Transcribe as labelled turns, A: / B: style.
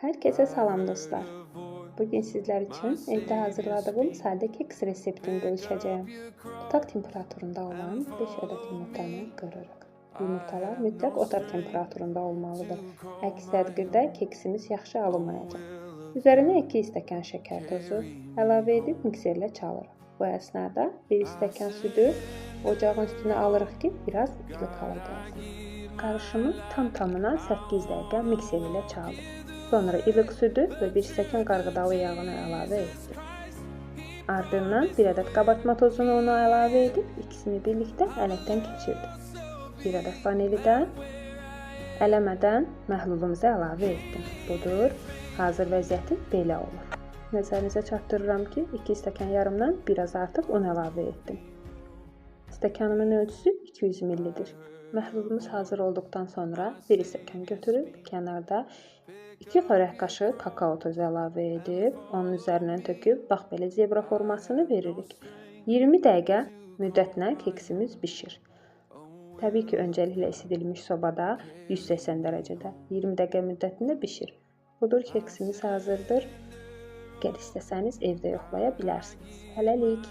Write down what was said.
A: Herkese salam dostlar. Bugün sizler için evde hazırladığım sade keks reseptini bölüşeceğim. Otak temperaturunda olan 5 adet yumurtanı kırırıq. Yumurtalar mütləq otaq temperaturunda olmalıdır. Əks təqdirdə keksimiz yaxşı alınmayacaq. Üzərinə 2 stəkan şəkər tozu əlavə edib mikserlə çalırıq. Bu əsnada 1 stəkan südü ocağın üstünə alırıq ki, biraz ilıq hala gəlsin. Qarışımı tam-tamına 8 dəqiqə mikser ilə çaldım. Sonra ilıq südü və 1 stəkan qarğıdalı yağını əlavə etdim. Ardından 1 ədəd qabartma tozunu ona əlavə edib ikisini birlikdə ələkdən keçirdim. 1 ədəd vanilidən eləmədən məhlulumuzu əlavə etdim. Budur, hazır vəziyyəti belə olur. Nəzərinizə çatdırıram ki, 2 stəkan yarımdan biraz artıq un əlavə etdim. Stəkanımın ölçüsü 200 ml-dir. Məhlulumuz hazır olduqdan sonra 1 stəkan götürüb kənarda 2 xörək qaşığı kakao tozu əlavə edib, onun üzərindən töküb, bax belə zebra formasını veririk. 20 dəqiqə müddətinə keksimiz bişir. Təbii ki, öncəliklə isidilmiş sobada 180 dərəcədə 20 dəqiqə müddətində bişir. Budur, keksimiz hazırdır. Gəl istəsəniz evdə yoxlaya bilərsiniz. Hələlik.